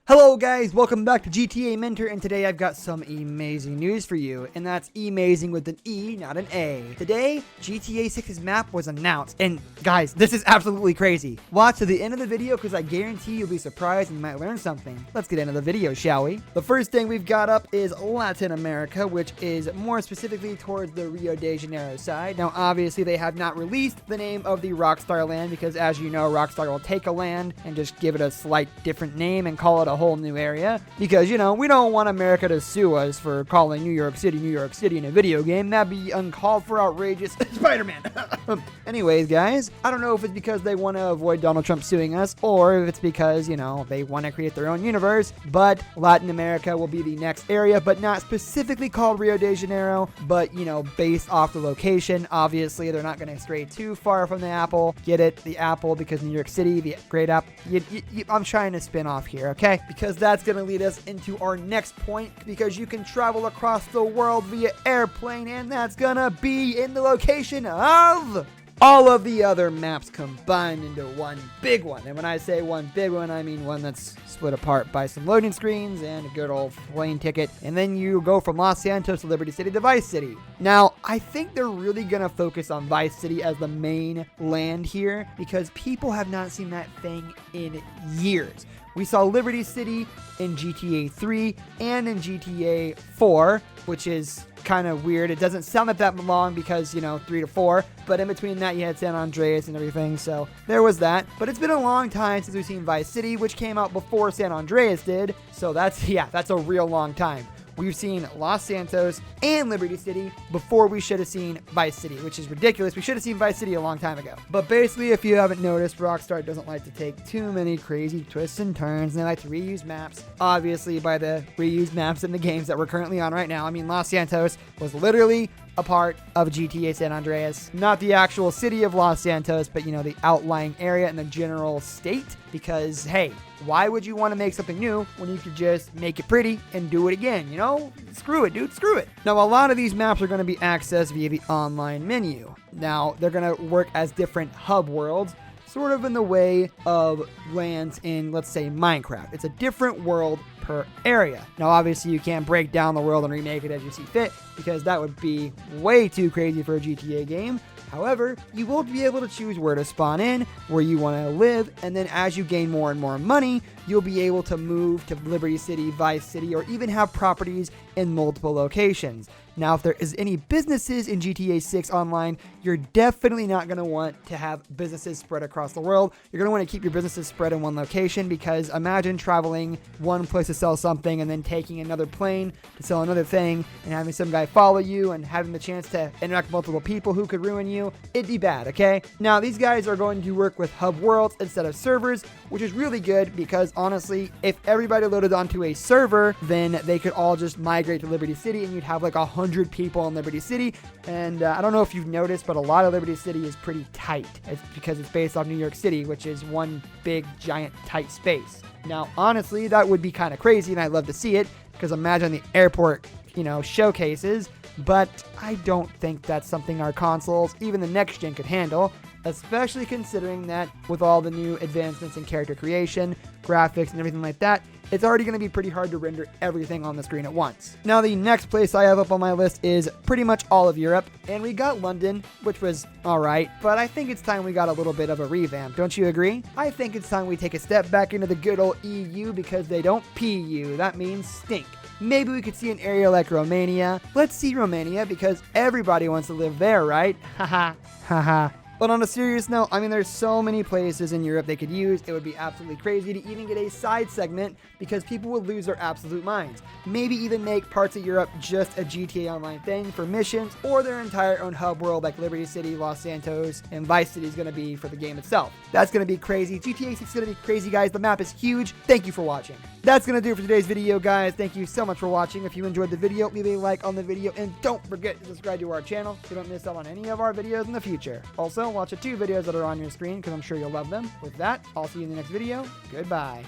Hello guys, welcome back to GTA Mentor, and today I've got some amazing news for you, and that's amazing with an E, not an A. Today, GTA 6's map was announced, and guys, this is absolutely crazy. Watch to the end of the video because I guarantee you'll be surprised and you might learn something. Let's get into the video, shall we? The first thing we've got up is Latin America, which is more specifically towards the Rio de Janeiro side. Now, obviously, they have not released the name of the Rockstar land because, as you know, Rockstar will take a land and just give it a slight different name and call it a whole new area because, you know, we don't want America to sue us for calling New York City in a video game. That'd be uncalled for, outrageous. Spider-Man. Anyways, guys, I don't know if it's because they want to avoid Donald Trump suing us or if it's because, you know, they want to create their own universe, but Latin America will be the next area, but not specifically called Rio de Janeiro, but, you know, based off the location. Obviously, they're not going to stray too far from the apple. Get it? The apple, because New York City, the great apple. I'm trying to spin off here, okay? Because that's going to lead us into our next point, because you can travel across the world via airplane, and that's going to be in the location of all of the other maps combined into one big one. And when I say one big one, I mean one that's split apart by some loading screens and a good old plane ticket. And then you go from Los Santos to Liberty City to Vice City. Now, I think they're really going to focus on Vice City as the main land here because people have not seen that thing in years. We saw Liberty City in GTA 3 and in GTA 4, which is kind of weird. It doesn't sound like that long because, you know, 3 to 4, but in between that you had San Andreas and everything, so there was that. But it's been a long time since we've seen Vice City, which came out before San Andreas did, so that's a real long time. We've seen Los Santos and Liberty City before we should have seen Vice City, which is ridiculous. We should have seen Vice City a long time ago. But basically, if you haven't noticed, Rockstar doesn't like to take too many crazy twists and turns, and they like to reuse maps. Obviously, by the reused maps in the games that we're currently on right now, I mean, Los Santos was literally a part of GTA San Andreas. Not the actual city of Los Santos, but, you know, the outlying area and the general state. Because, hey, why would you want to make something new when you could just make it pretty and do it again? You know, screw it, dude, screw it. Now, a lot of these maps are going to be accessed via the online menu. Now, they're going to work as different hub worlds, sort of in the way of lands in, let's say, Minecraft. It's a different world per area. Now, obviously, you can't break down the world and remake it as you see fit because that would be way too crazy for a GTA game. However, you will be able to choose where to spawn in, where you want to live, and then as you gain more and more money, you'll be able to move to Liberty City, Vice City, or even have properties in multiple locations. Now, if there is any businesses in GTA 6 Online, you're definitely not going to want to have businesses spread across the world. You're going to want to keep your businesses spread in one location because imagine traveling one place to sell something and then taking another plane to sell another thing and having some guy follow you and having the chance to interact with multiple people who could ruin you. It'd be bad, okay? Now, these guys are going to work with hub worlds instead of servers, which is really good because honestly, if everybody loaded onto a server, then they could all just migrate to Liberty City and you'd have like 100 people in Liberty City. And I don't know if you've noticed, but a lot of Liberty City is pretty tight. It's because it's based off New York City, which is one big, giant, tight space. Now, honestly, that would be kind of crazy, and I'd love to see it because imagine the airport, you know, showcases. But I don't think that's something our consoles, even the next gen, could handle, especially considering that with all the new advancements in character creation, graphics, and everything like that, it's already going to be pretty hard to render everything on the screen at once. Now, the next place I have up on my list is pretty much all of Europe, and we got London, which was alright, but I think it's time we got a little bit of a revamp, don't you agree? I think it's time we take a step back into the good old EU because they don't PU, that means stink. Maybe we could see an area like Romania. Let's see Romania because everybody wants to live there, right? Haha, haha. But on a serious note, I mean, there's so many places in Europe they could use. It would be absolutely crazy to even get a side segment because people would lose their absolute minds. Maybe even make parts of Europe just a GTA Online thing for missions or their entire own hub world like Liberty City, Los Santos, and Vice City is going to be for the game itself. That's going to be crazy. GTA 6 is going to be crazy, guys. The map is huge. Thank you for watching. That's going to do it for today's video, guys. Thank you so much for watching. If you enjoyed the video, leave a like on the video and don't forget to subscribe to our channel so you don't miss out on any of our videos in the future. Also, watch the 2 videos that are on your screen because I'm sure you'll love them. With that, I'll see you in the next video. Goodbye.